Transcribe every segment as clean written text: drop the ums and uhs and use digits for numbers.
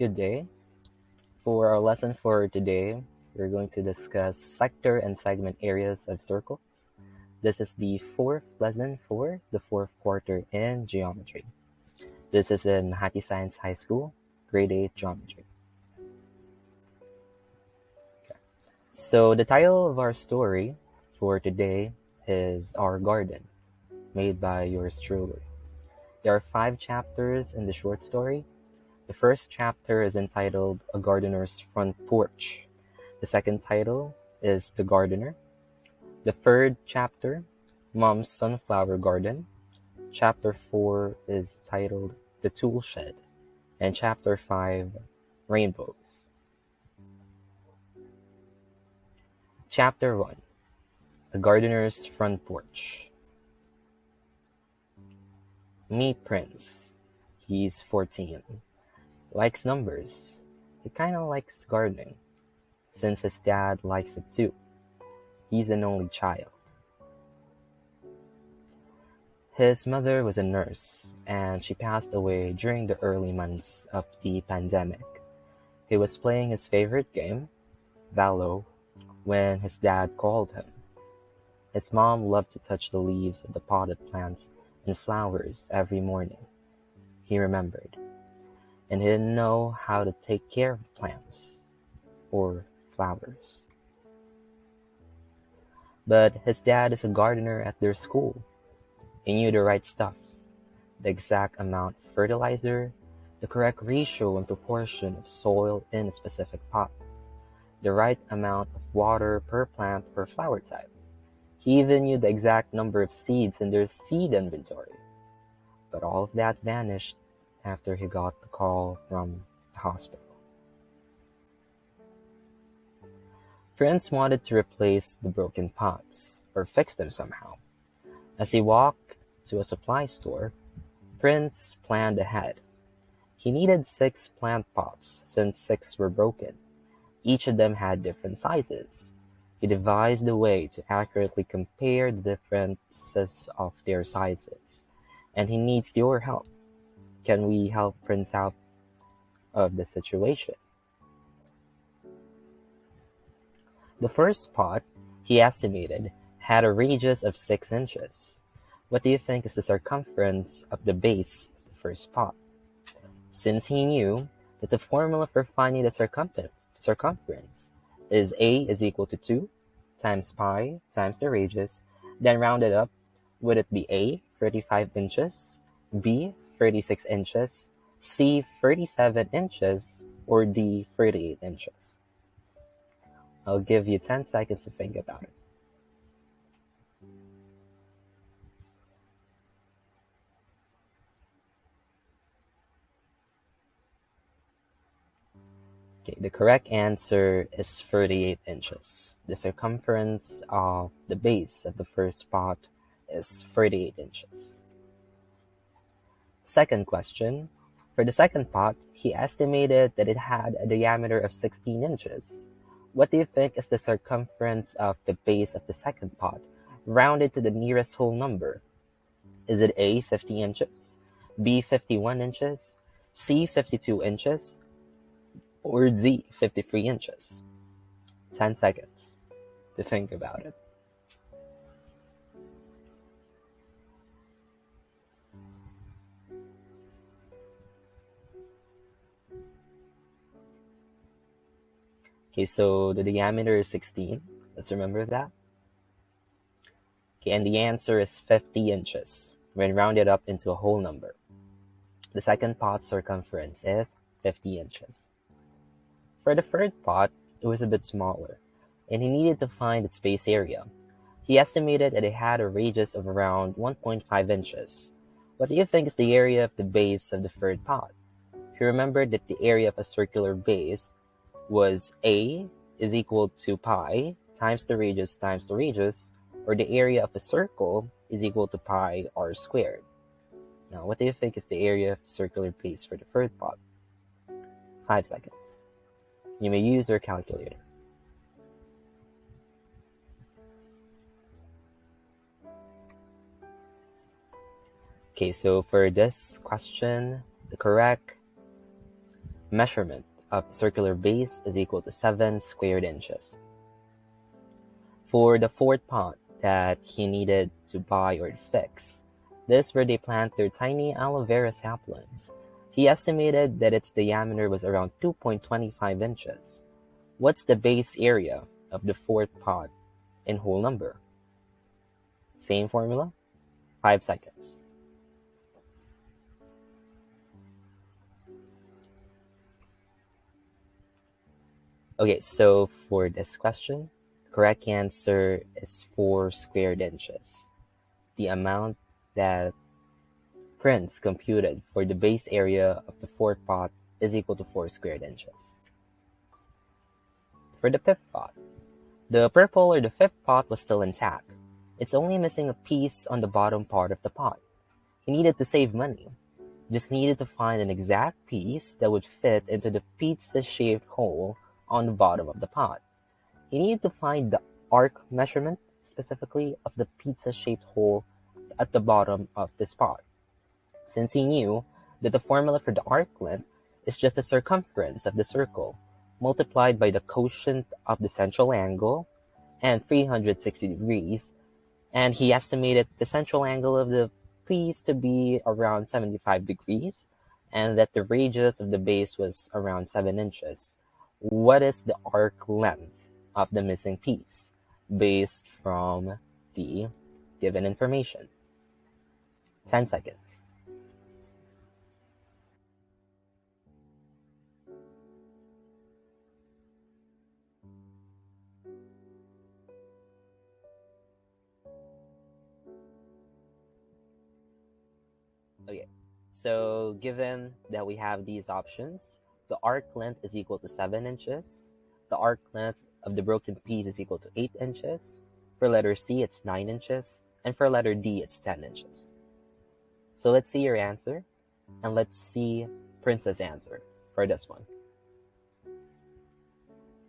Good day. For our lesson for today, we're going to discuss sector and segment areas of circles. This is the fourth lesson for the fourth quarter in geometry. This is in Makati Science High School, grade 8 geometry. So the title of our story for today is Our Garden, made by yours truly. There are 5 chapters in the short story. The first chapter is entitled A Gardener's Front Porch. The second title is The Gardener. The third chapter, Mom's Sunflower Garden. Chapter 4 is titled The Tool Shed. And Chapter 5, Rainbows. Chapter 1, A Gardener's Front Porch. Meet Prince. He's 14. Likes numbers. He kinda likes gardening, since his dad likes it too. He's an only child. His mother was a nurse, and she passed away during the early months of the pandemic. He was playing his favorite game, Valo, when his dad called him. His mom loved to touch the leaves of the potted plants and flowers every morning. He remembered. And he didn't know how to take care of plants or flowers. But his dad is a gardener at their school. He knew the right stuff, the exact amount of fertilizer, the correct ratio and proportion of soil in a specific pot, the right amount of water per plant per flower type. He even knew the exact number of seeds in their seed inventory. But all of that vanished after he got the call from the hospital. Prince wanted to replace the broken pots, or fix them somehow. As he walked to a supply store, Prince planned ahead. He needed 6 plant pots, since 6 were broken. Each of them had different sizes. He devised a way to accurately compare the differences of their sizes, and he needs your help. Can we help Prince out of the situation? The first pot, he estimated, had a radius of 6 inches. What do you think is the circumference of the base of the first pot? Since he knew that the formula for finding the circumference is A is equal to 2 times pi times the radius, then rounded up, would it be A, 35 inches, B, 36 inches, C, 37 inches, or D, 38 inches? I'll give you 10 seconds to think about it. Okay, the correct answer is 38 inches. The circumference of the base of the first pot is 38 inches. Second question. For the second pot, he estimated that it had a diameter of 16 inches. What do you think is the circumference of the base of the second pot, rounded to the nearest whole number? Is it A, 50 inches, B, 51 inches, C, 52 inches, or D, 53 inches? 10 seconds to think about it. Okay, so the diameter is 16. Let's remember that. Okay, and the answer is 50 inches when rounded up into a whole number. The second pot's circumference is 50 inches. For the third pot, it was a bit smaller, and he needed to find its base area. He estimated that it had a radius of around 1.5 inches. What do you think is the area of the base of the third pot? He remembered that the area of a circular base was A is equal to pi times the radius, or the area of a circle is equal to pi r squared. Now, what do you think is the area of the circular base for the third pot? 5 seconds. You may use your calculator. Okay, so for this question, the correct measurement of the circular base is equal to 7 squared inches. For the fourth pot that he needed to buy or fix, this is where they plant their tiny aloe vera saplings. He estimated that its diameter was around 2.25 inches. What's the base area of the fourth pot in whole number? Same formula, 5 seconds. Okay, so for this question, the correct answer is 4 squared inches. The amount that Prince computed for the base area of the fourth pot is equal to 4 squared inches. For the fifth pot, the purple or the fifth pot was still intact. It's only missing a piece on the bottom part of the pot. He needed to save money. He just needed to find an exact piece that would fit into the pizza-shaped hole on the bottom of the pot. He needed to find the arc measurement, specifically of the pizza-shaped hole at the bottom of this pot. Since he knew that the formula for the arc length is just the circumference of the circle multiplied by the quotient of the central angle and 360 degrees, and he estimated the central angle of the piece to be around 75 degrees, and that the radius of the base was around 7 inches. What is the arc length of the missing piece based from the given information? 10 seconds. Okay, so given that we have these options, the arc length is equal to 7 inches. The arc length of the broken piece is equal to 8 inches. For letter C, it's 9 inches. And for letter D, it's 10 inches. So let's see your answer, and let's see Prince's answer for this one.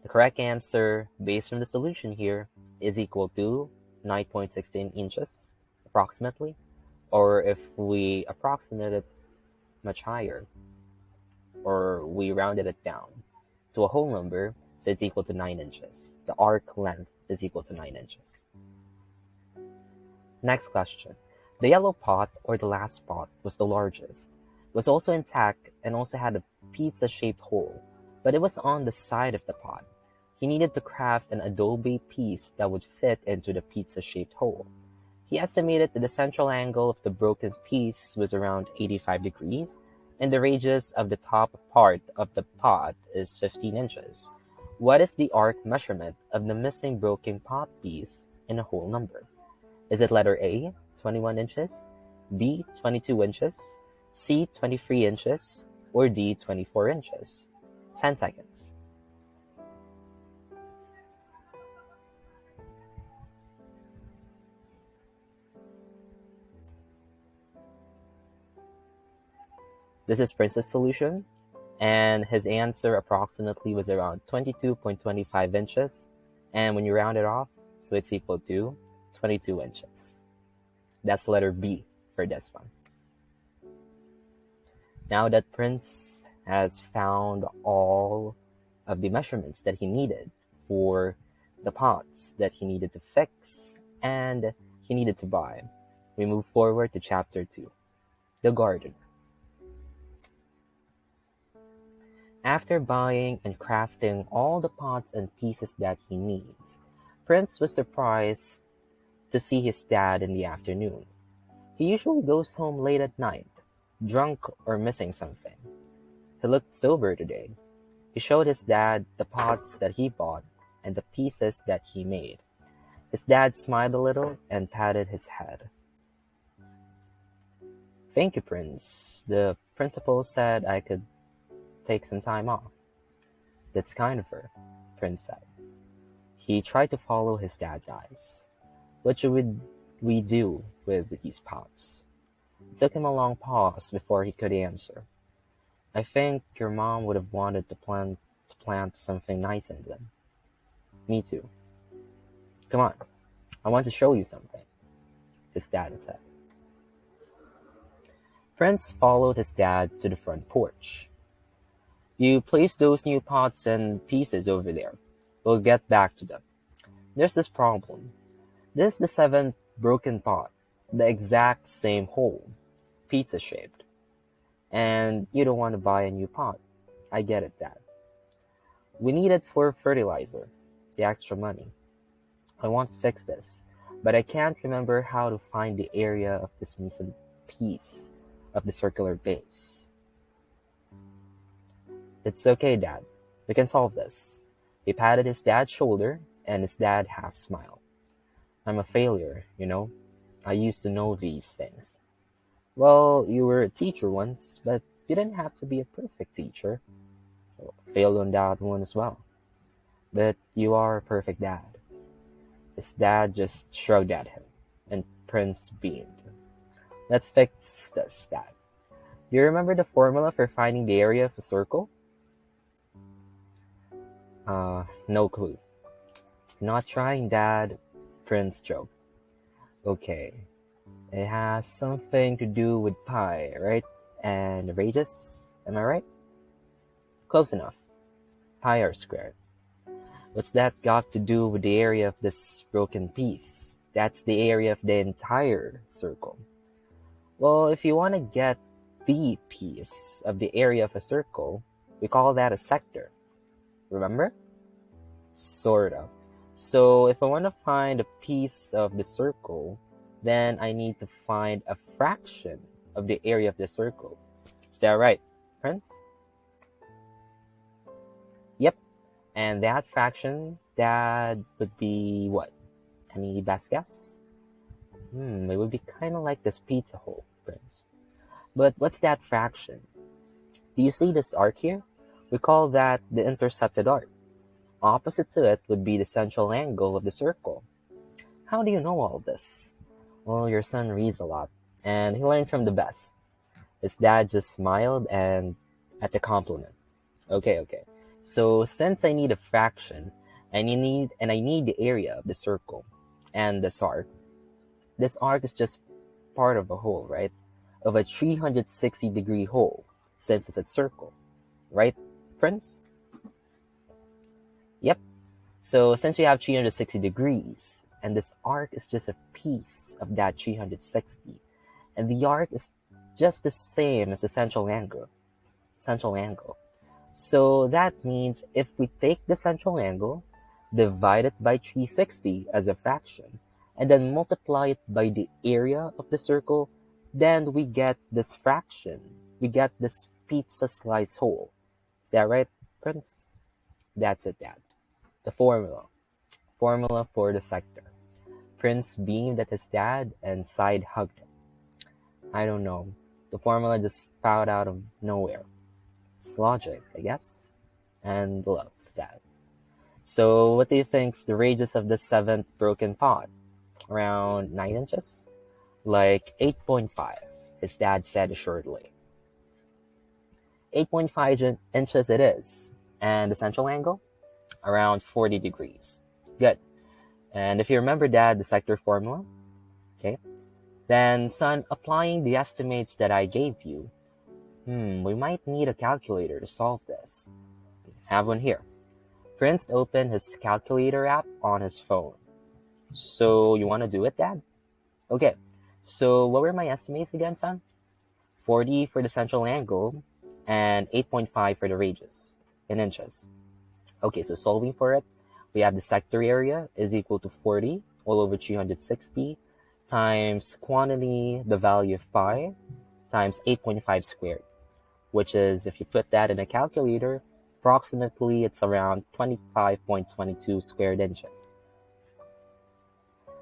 The correct answer, based from the solution here, is equal to 9.16 inches, approximately. Or if we approximate it much higher, or we rounded it down to a whole number, so it's equal to 9 inches. The arc length is equal to 9 inches. Next question. The yellow pot, or the last pot, was the largest. It was also intact and also had a pizza-shaped hole, but it was on the side of the pot. He needed to craft an adobe piece that would fit into the pizza-shaped hole. He estimated that the central angle of the broken piece was around 85 degrees, and the radius of the top part of the pot is 15 inches. What is the arc measurement of the missing broken pot piece in a whole number? Is it letter A, 21 inches, B, 22 inches, C, 23 inches, or D, 24 inches? 10 seconds. This is Prince's solution, and his answer approximately was around 22.25 inches, and when you round it off, so it's equal to 22 inches. That's letter B for this one. Now that Prince has found all of the measurements that he needed for the pots that he needed to fix and he needed to buy, we move forward to chapter 2, the gardener. After buying and crafting all the pots and pieces that he needs, Prince was surprised to see his dad in the afternoon. He usually goes home late at night, drunk or missing something. He looked sober today. He showed his dad the pots that he bought and the pieces that he made. His dad smiled a little and patted his head. "Thank you, Prince. The principal said I could take some time off." "That's kind of her," Prince said. He tried to follow his dad's eyes. "What should we do with these pots?" It took him a long pause before he could answer. "I think your mom would have wanted to plant something nice in them." "Me too." "Come on, I want to show you something," his dad said. Prince followed his dad to the front porch. You place those new pots and pieces over there. We'll get back to them. There's this problem. This is the seventh broken pot, the exact same hole, pizza shaped. And you don't want to buy a new pot. I get it, Dad. We need it for fertilizer, the extra money. I want to fix this, but I can't remember how to find the area of this missing piece of the circular base. It's okay, Dad. We can solve this. He patted his dad's shoulder, and his dad half smiled. I'm a failure, you know. I used to know these things. Well, you were a teacher once, but you didn't have to be a perfect teacher. Well, failed on that one as well. But you are a perfect dad. His dad just shrugged at him, and Prince beamed. Let's fix this, Dad. You remember the formula for finding the area of a circle? No clue. Not trying, Dad, Prince joked. Okay, it has something to do with pi, right? And radius, am I right? Close enough. Pi r squared. What's that got to do with the area of this broken piece? That's the area of the entire circle. Well, if you want to get the piece of the area of a circle, we call that a sector. Remember? Sort of. So if I want to find a piece of the circle, then I need to find a fraction of the area of the circle. Is that right, Prince? Yep. And that fraction, that would be what? Any best guess? It would be kind of like this pizza hole, Prince. But what's that fraction? Do you see this arc here? We call that the intercepted arc. Opposite to it would be the central angle of the circle. How do you know all this? Well, your son reads a lot, and he learned from the best. His dad just smiled and at the compliment. Okay. So since I need a fraction, and I need the area of the circle and this arc. This arc is just part of a hole, right? Of a 360-degree hole, since it's a circle. Right, Prince? Yep. So since we have 360 degrees, and this arc is just a piece of that 360, and the arc is just the same as the central angle. So that means if we take the central angle, divide it by 360 as a fraction, and then multiply it by the area of the circle, then we get this fraction. We get this pizza slice hole. Is that right, Prince? That's it, Dad. The formula. Formula for the sector. Prince beamed at his dad and side hugged him. I don't know. The formula just spouted out of nowhere. It's logic, I guess. And love, Dad. So what do you think's the radius of the seventh broken pot? Around 9 inches? Like 8.5, his dad said assuredly. 8.5 inches it is. And the central angle? Around 40 degrees. Good. And if you remember, Dad, the sector formula, okay, then, son, applying the estimates that I gave you, we might need a calculator to solve this. Have one here. Prince opened his calculator app on his phone. So you want to do it, Dad? Okay. So what were my estimates again, son? 40 for the central angle and 8.5 for the radius in inches. Okay, so solving for it, we have the sector area is equal to 40 all over 360 times quantity, the value of pi, times 8.5 squared, which is, if you put that in a calculator, approximately it's around 25.22 squared inches.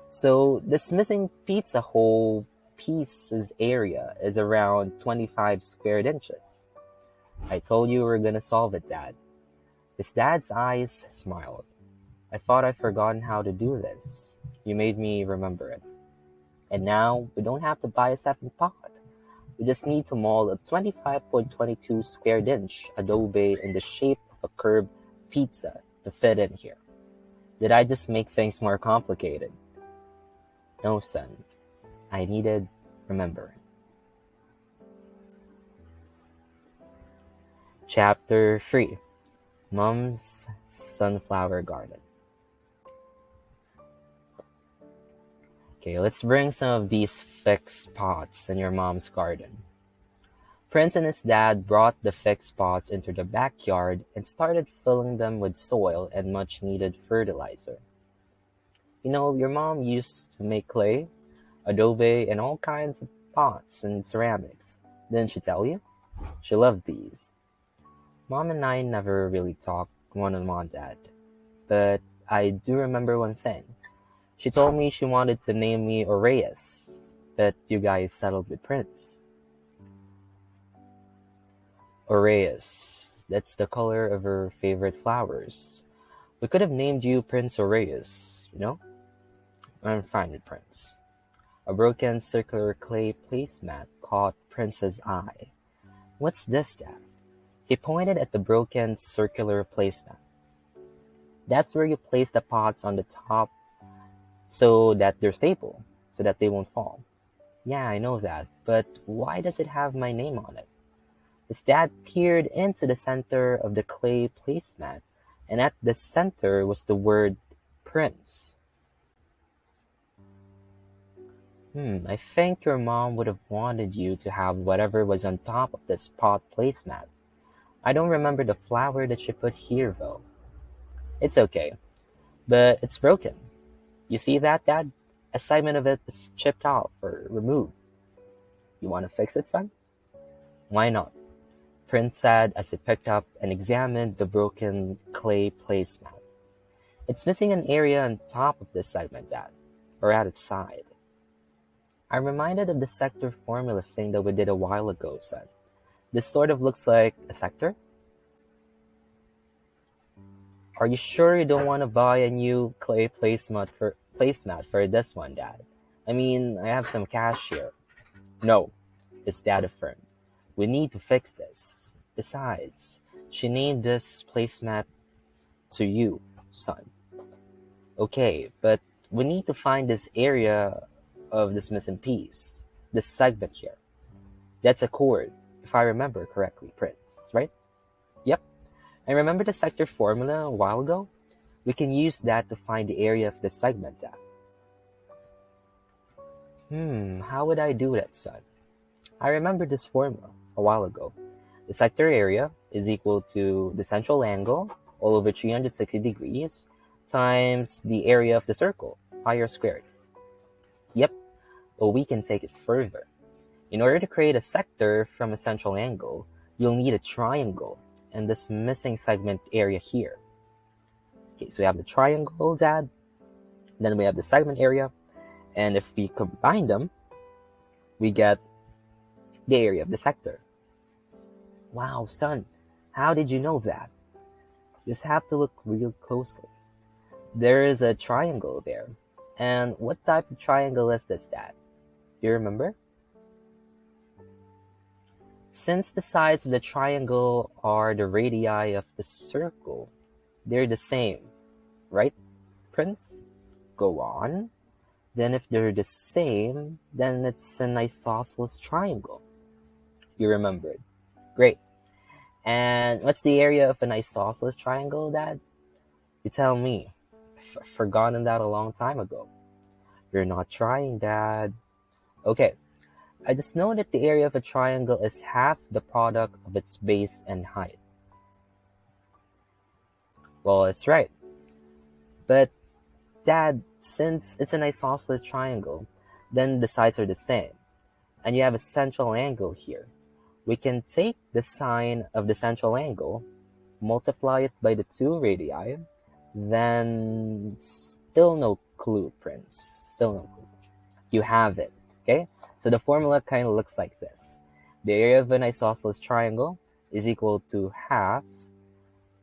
So this missing pizza hole piece's area is around 25 squared inches. I told you we were going to solve it, Dad. His dad's eyes smiled. I thought I'd forgotten how to do this. You made me remember it. And now we don't have to buy a seventh pot. We just need to mold a 25.22 squared inch adobe in the shape of a curved pizza to fit in here. Did I just make things more complicated? No, son. I needed remembering. Chapter 3. Mom's Sunflower Garden. Okay, let's bring some of these fixed pots in your mom's garden. Prince and his dad brought the fixed pots into the backyard and started filling them with soil and much needed fertilizer. You know, your mom used to make clay, adobe, and all kinds of pots and ceramics. Didn't she tell you? She loved these. Mom and I never really talked one-on-one, Dad, but I do remember one thing. She told me she wanted to name me Oreas, but you guys settled with Prince. Oreas, that's the color of her favorite flowers. We could have named you Prince Oreas, you know? I'm fine with Prince. A broken circular clay placemat caught Prince's eye. What's this, Dad? He pointed at the broken circular placemat. That's where you place the pots on the top so that they're stable, so that they won't fall. Yeah, I know that, but why does it have my name on it? His dad peered into the center of the clay placemat, and at the center was the word Prince. I think your mom would have wanted you to have whatever was on top of this pot placemat. I don't remember the flower that she put here, though. It's okay, but it's broken. You see that, Dad? A segment of it is chipped off or removed. You want to fix it, son? Why not? Prince said as he picked up and examined the broken clay placemat. It's missing an area on top of this segment, Dad, or at its side. I'm reminded of the sector formula thing that we did a while ago, son. This sort of looks like a sector. Are you sure you don't want to buy a new clay placemat for this one, Dad? I mean, I have some cash here. No, his dad affirmed. We need to fix this. Besides, she named this placemat to you, son. Okay, but we need to find this area of this missing piece, this segment here. That's a chord, if I remember correctly, Prince, right? Yep. And remember the sector formula a while ago? We can use that to find the area of the segment, Dad. How would I do that, son? I remember this formula a while ago. The sector area is equal to the central angle, all over 360 degrees, times the area of the circle, pi r squared. Yep, but we can take it further. In order to create a sector from a central angle, you'll need a triangle and this missing segment area here. Okay, so we have the triangle, Dad, then we have the segment area, and if we combine them, we get the area of the sector. Wow, son, how did you know that? You just have to look real closely. There is a triangle there. And what type of triangle is this, Dad? Do you remember? Since the sides of the triangle are the radii of the circle, they're the same, right, Prince? Go on. Then if they're the same, then it's an isosceles triangle. You remembered. Great. And what's the area of an isosceles triangle, Dad? You tell me. I've forgotten that a long time ago. You're not trying, Dad. Okay. I just know that the area of a triangle is half the product of its base and height. Well, it's right. But, Dad, since it's an isosceles triangle, then the sides are the same. And you have a central angle here. We can take the sine of the central angle, multiply it by the two radii, then still no clue, Prince. Still no clue. You have it, okay? So the formula kind of looks like this. The area of an isosceles triangle is equal to half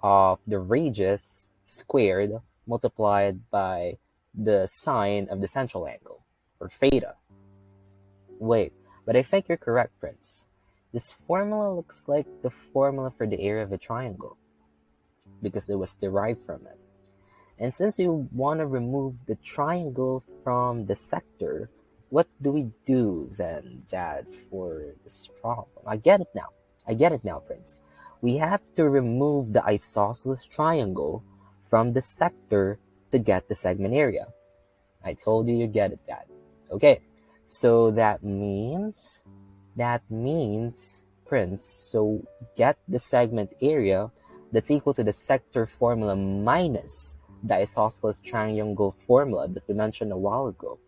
of the radius squared multiplied by the sine of the central angle, or theta. Wait, but I think you're correct, Prince. This formula looks like the formula for the area of a triangle, because it was derived from it. And since you want to remove the triangle from the sector, what do we do then, Dad, for this problem? I get it now, Prince. we have to remove the isosceles triangle from the sector to get the segment area. I told you get it, Dad. Okay, so that means, Prince, so get the segment area that's equal to the sector formula minus the isosceles triangle formula that we mentioned a while ago.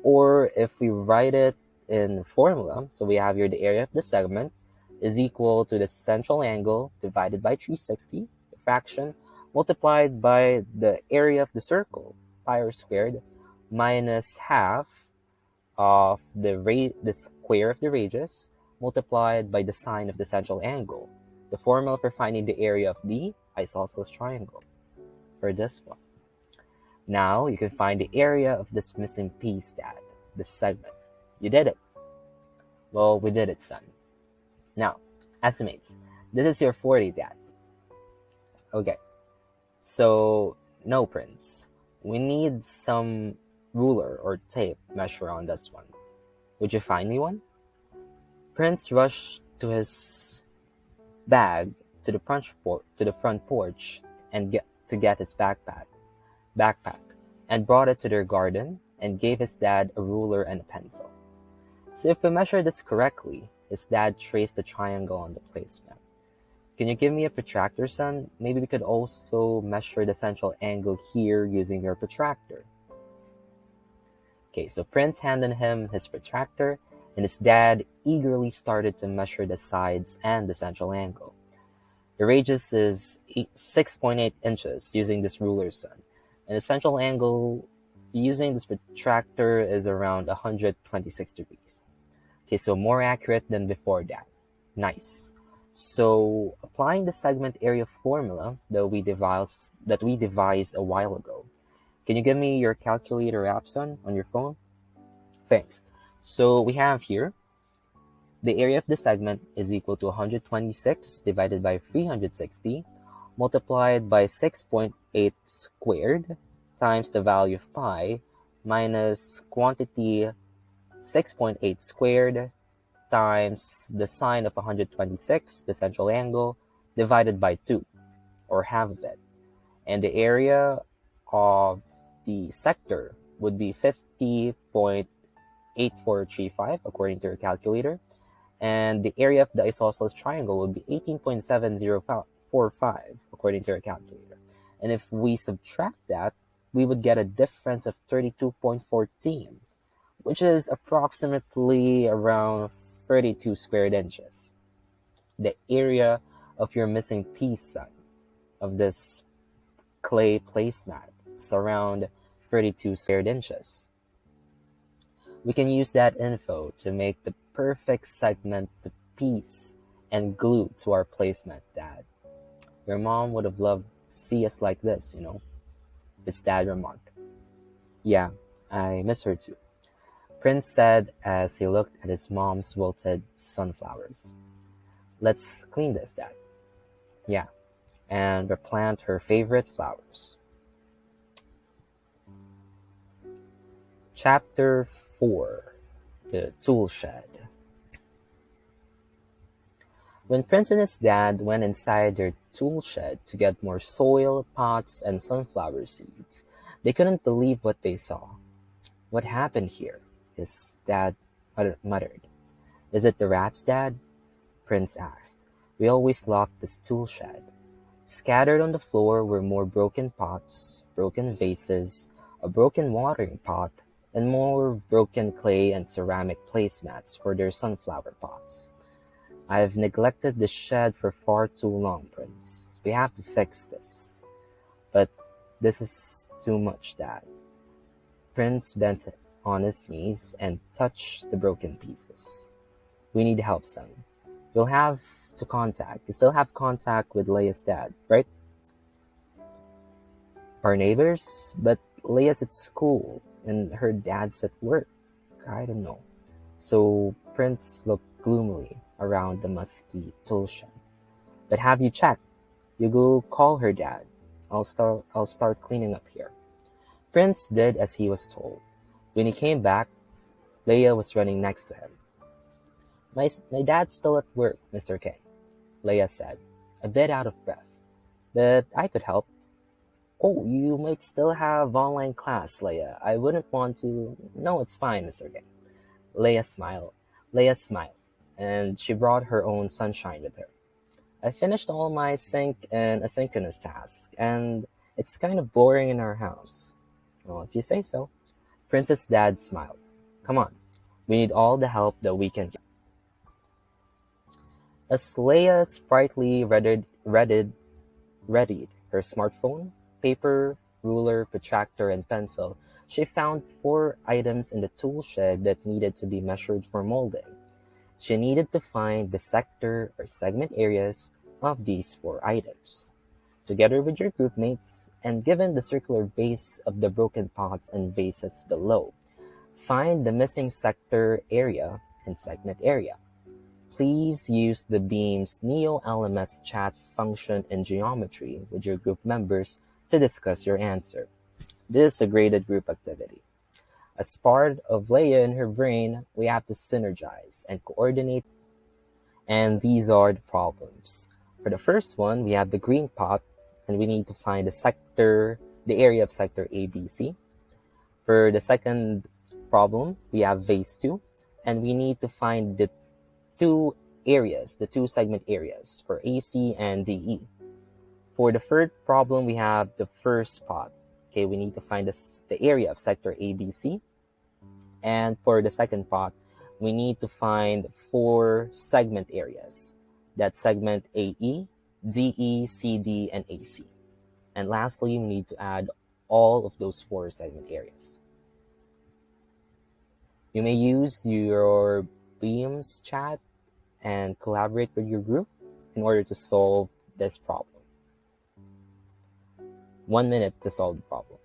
Or if we write it in formula, so we have here the area of the segment is equal to the central angle divided by 360, the fraction, multiplied by the area of the circle, pi r squared, minus half of the square of the radius, multiplied by the sine of the central angle, the formula for finding the area of the isosceles triangle for this one. Now you can find the area of this missing piece, Dad, the segment. You did it. Well, we did it, son. Now, estimates. This is your 40, Dad. Okay, so no, Prince. We need some ruler or tape measure on this one. Would you find me one? Prince rushed to his bag to the front porch and get his backpack, and brought it to their garden and gave his dad a ruler and a pencil. So if we measure this correctly, his dad traced the triangle on the placement. Can you give me a protractor, son? Maybe we could also measure the central angle here using your protractor. Okay, so Prince handed him his protractor, and his dad eagerly started to measure the sides and the central angle. The radius is 6.8 inches using this ruler, son, and the central angle using this protractor is around 126 degrees. Okay, so more accurate than before, Dad. Nice. So applying the segment area formula that we devised a while ago, can you give me your calculator app, son, on your phone? Thanks. So we have here the area of the segment is equal to 126 divided by 360 multiplied by 6.8 squared times the value of pi minus quantity 6.8 squared times the sine of 126, the central angle, divided by 2, or half of it. And the area of the sector would be 50.8435 according to your calculator. And the area of the isosceles triangle would be 18.7045 according to your calculator. And if we subtract that, we would get a difference of 32.14, which is approximately around 32 squared inches. The area of your missing piece, son, of this clay placemat, it's around 32 squared inches. We can use that info to make the perfect segment to piece and glue to our placemat, Dad. Your mom would have loved to see us like this, his dad remarked. Yeah, I miss her too, Prince said as he looked at his mom's wilted sunflowers. Let's clean this, Dad. Yeah, and replant her favorite flowers. Chapter 4, The Tool Shed. When Prince and his dad went inside their tool shed to get more soil, pots, and sunflower seeds, they couldn't believe what they saw. What happened here? His dad muttered. Is it the rats, Dad? Prince asked. We always locked this tool shed. Scattered on the floor were more broken pots, broken vases, a broken watering pot, and more broken clay and ceramic placemats for their sunflower pots. I've neglected the shed for far too long, Prince. We have to fix this. But this is too much, Dad. Prince bent on his knees and touched the broken pieces. We need help, son. You still have contact with Leia's dad, right? Our neighbors? But Leia's at school and her dad's at work. I don't know. So Prince looked gloomily around the musky tool shed. But have you checked? You go call her dad. I'll start cleaning up here. Prince did as he was told. When he came back, Leia was running next to him. My dad's still at work, Mr. K, Leia said. a bit out of breath. But I could help. Oh, you might still have online class, Leia. I wouldn't want to. No, it's fine, Mr. Kim. Leia smiled. Leia smiled, and she brought her own sunshine with her. I finished all my sync and asynchronous tasks, and it's kind of boring in our house. Well, if you say so. Princess Dad smiled. Come on, we need all the help that we can get. As Leia sprightly readied her smartphone, paper, ruler, protractor, and pencil, she found 4 items in the tool shed that needed to be measured for molding. She needed to find the sector or segment areas of these 4 items. Together with your group mates, and given the circular base of the broken pots and vases below, find the missing sector area and segment area. Please use the Beam's Neo-LMS chat function in geometry with your group members to discuss your answer. This is a graded group activity. As part of Leia and her brain, we have to synergize and coordinate, and these are the problems. For the first one, we have the green pot, and we need to find the area of sector ABC. For the second problem, we have vase 2, and we need to find the two segment areas for AC and DE. For the third problem, we have the first pot. Okay, we need to find the area of sector ABC. And for the second pot, we need to find 4 segment areas. That's segment AE, DE, CD, and AC. And lastly, we need to add all of those 4 segment areas. You may use your Beams chat and collaborate with your group in order to solve this problem. 1 minute to solve the problem.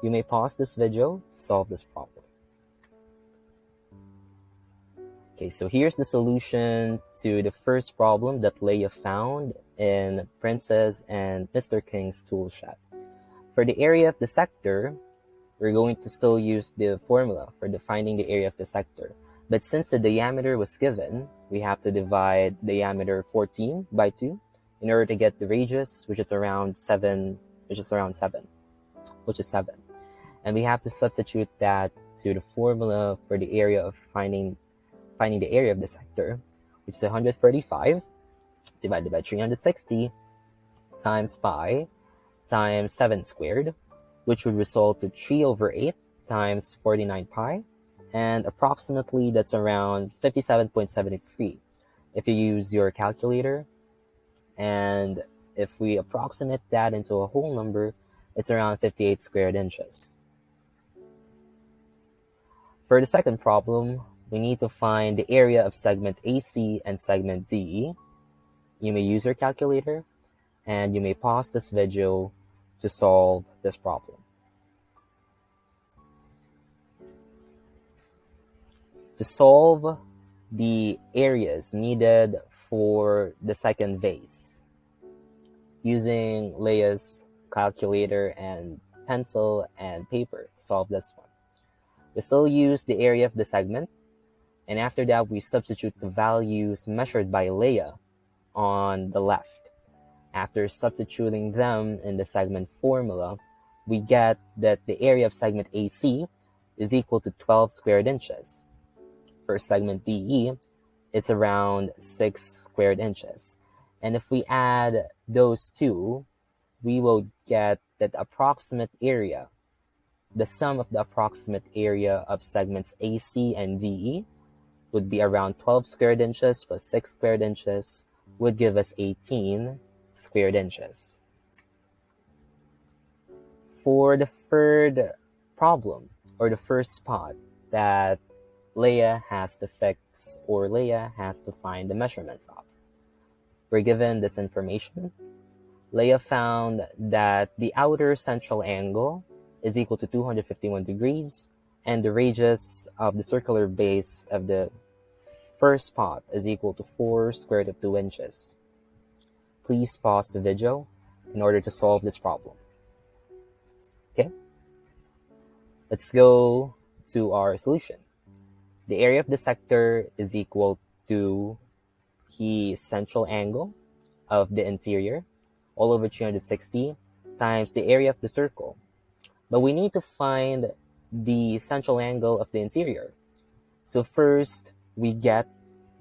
You may pause this video to solve this problem. Okay, so here's the solution to the first problem that Leia found in Princess and Mr. King's tool shed. For the area of the sector, we're going to still use the formula for defining the area of the sector. But since the diameter was given, we have to divide diameter 14 by 2 in order to get the radius, which is around 7. And we have to substitute that to the formula for the area of finding the area of the sector, which is 135 divided by 360 times pi times 7 squared, which would result to 3/8 times 49 pi, and approximately that's around 57.73 if you use your calculator. And if we approximate that into a whole number, it's around 58 squared inches. For the second problem, we need to find the area of segment AC and segment DE. You may use your calculator, and you may pause this video to solve this problem. To solve the areas needed for the second vase, using Leia's calculator and pencil and paper, solve this one. We still use the area of the segment, and after that we substitute the values measured by Leia on the left. After substituting them in the segment formula, we get that the area of segment AC is equal to 12 squared inches. For segment DE, it's around 6 squared inches. And if we add those two, we will get that approximate area, the sum of the approximate area of segments AC and DE would be around 12 squared inches plus 6 squared inches would give us 18 squared inches. For the third problem, or the first spot that Leia has to fix, or Leia has to find the measurements of, we're given this information. Leia found that the outer central angle is equal to 251 degrees, and the radius of the circular base of the first spot is equal to 4 square root of 2 inches. Please pause the video in order to solve this problem. Okay? Let's go to our solution. The area of the sector is equal to the central angle of the interior all over 360 times the area of the circle. But we need to find the central angle of the interior. So first, we get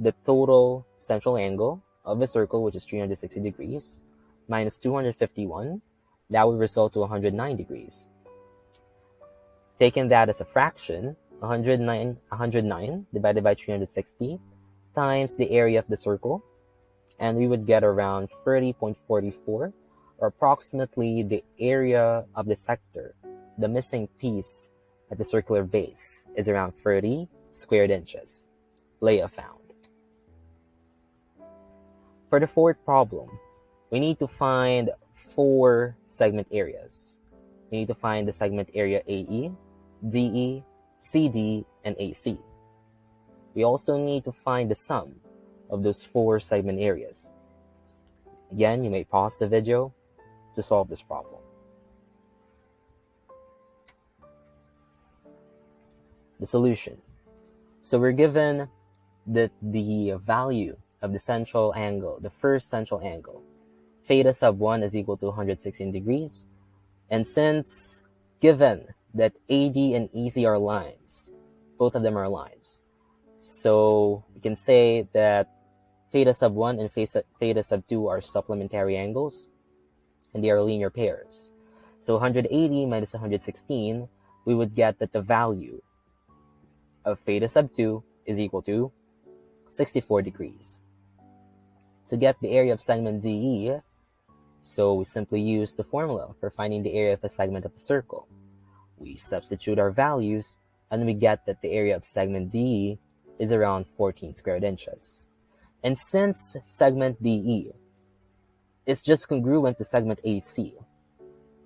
the total central angle of a circle, which is 360 degrees, minus 251. That would result to 109 degrees. Taking that as a fraction, 109 divided by 360 times the area of the circle, and we would get around 30.44, or approximately the area of the sector. The missing piece at the circular base is around 30 squared inches. Leia found. For the fourth problem, we need to find 4 segment areas. We need to find the segment area AE, DE, CD, and AC. We also need to find the sum of those 4 segment areas. Again, you may pause the video to solve this problem. The solution. So we're given that the value of the central angle, the first central angle, theta sub 1 is equal to 116 degrees. And since given that AD and EC are lines, both of them are lines, so we can say that theta sub 1 and theta sub 2 are supplementary angles, and they are linear pairs. So 180 minus 116, we would get that the value of theta sub 2 is equal to 64 degrees. To get the area of segment DE, so we simply use the formula for finding the area of a segment of the circle. We substitute our values, and we get that the area of segment DE is around 14 squared inches. And since segment DE is just congruent to segment AC,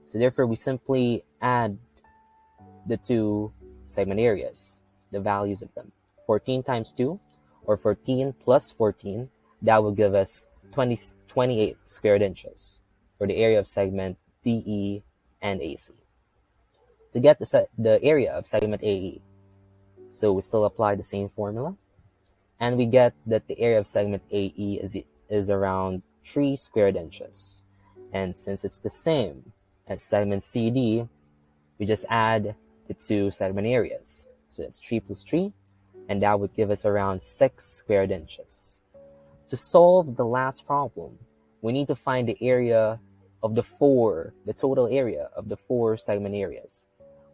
so therefore we simply add the 2 segment areas, the values of them. 14 times 2, or 14 plus 14, that will give us 28 squared inches for the area of segment DE and AC. To get the area of segment AE, so we still apply the same formula, and we get that the area of segment AE is around 3 squared inches. And since it's the same as segment CD, we just add the 2 segment areas. So that's 3 plus 3, and that would give us around 6 squared inches. To solve the last problem, we need to find the area of the total area of the 4 segment areas.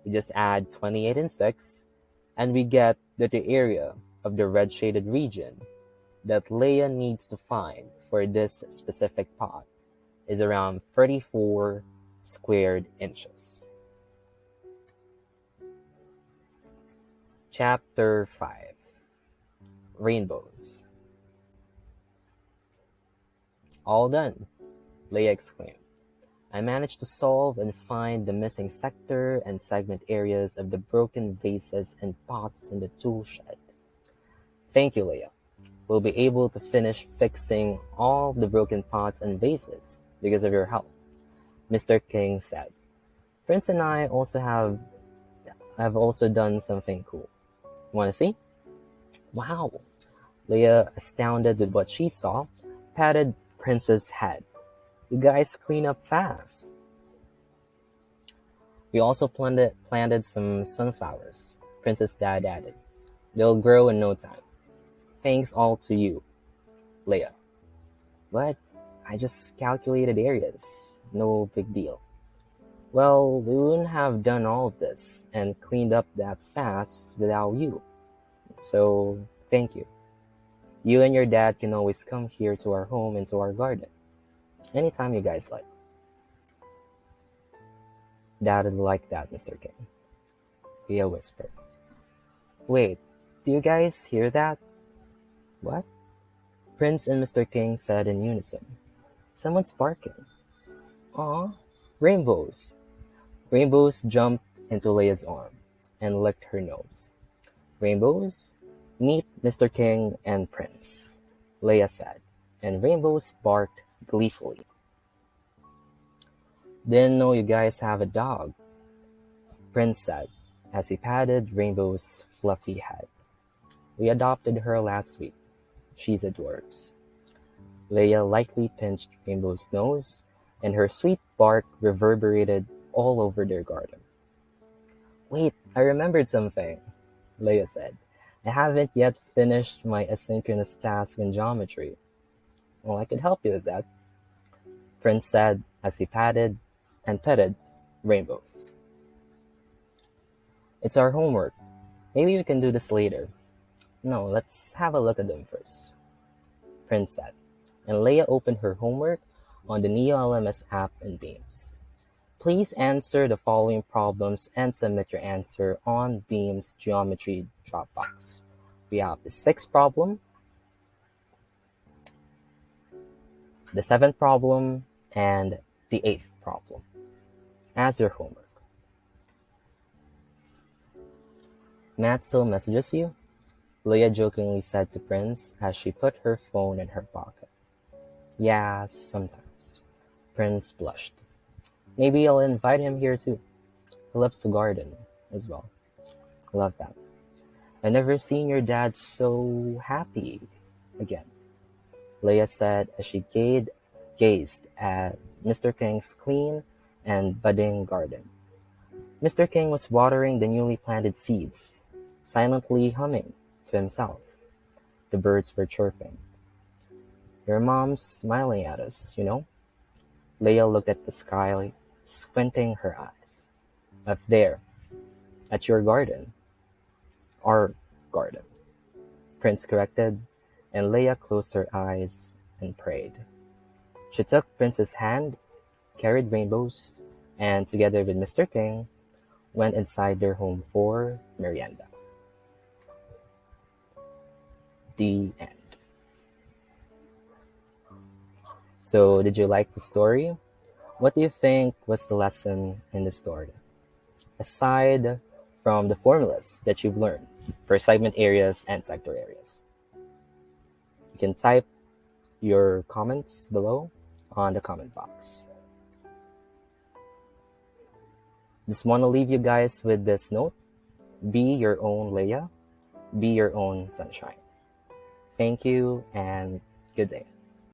We just add 28 and 6, and we get that the area of the red shaded region that Leia needs to find for this specific pot is around 34 squared inches. Chapter 5. Rainbows. All done, Leia exclaimed. I managed to solve and find the missing sector and segment areas of the broken vases and pots in the tool shed. Thank you, Leia. We'll be able to finish fixing all the broken pots and vases because of your help, Mr. King said. Prince and I have also done something cool. Want to see? Wow! Leia, astounded with what she saw, patted Prince's head. You guys clean up fast. We also planted some sunflowers, Prince's dad added. They'll grow in no time. Thanks all to you, Leia. But I just calculated areas. No big deal. Well, we wouldn't have done all of this and cleaned up that fast without you. So, thank you. You and your dad can always come here to our home and to our garden. Anytime you guys like. Dad'd like that, Mr. King, Leia whispered. Wait, do you guys hear that? What? Prince and Mr. King said in unison. Someone's barking. Aw, rainbows. Rainbows jumped into Leia's arm and licked her nose. Rainbows, meet Mr. King and Prince, Leia said, and Rainbows barked gleefully. Didn't know you guys have a dog, Prince said, as he patted Rainbow's fluffy head. "We adopted her last week. She's adorbs." Leia lightly pinched Rainbow's nose, and her sweet bark reverberated all over their garden. "Wait, I remembered something," Leia said. "I haven't yet finished my asynchronous task in geometry." "Well, I could help you with that," Prince said as he patted and petted Rainbows. "It's our homework. Maybe we can do this later." "No, let's have a look at them first," Prince said, and Leia opened her homework on the NeoLMS app in Beams. "Please answer the following problems and submit your answer on Beam's geometry Dropbox." We have the 6th problem, the 7th problem, and the 8th problem as your homework. "Matt still messages you?" Leia jokingly said to Prince as she put her phone in her pocket. "Yeah, sometimes." Prince blushed. "Maybe I'll invite him here too. He loves to garden as well." "Love that. I've never seen your dad so happy again," Leia said as she gazed at Mr. King's clean and budding garden. Mr. King was watering the newly planted seeds, silently humming to himself. The birds were chirping. "Your mom's smiling at us, you know?" Leia looked at the sky, squinting her eyes. "Up there, at your garden." "Our garden," Prince corrected, and Leia closed her eyes and prayed. She took Prince's hand, carried Rainbows, and together with Mr. King, went inside their home for merienda. The end. So, did you like the story? What do you think was the lesson in the story? Aside from the formulas that you've learned for segment areas and sector areas. You can type your comments below on the comment box. Just want to leave you guys with this note. Be your own Leia. Be your own sunshine. Thank you and good day.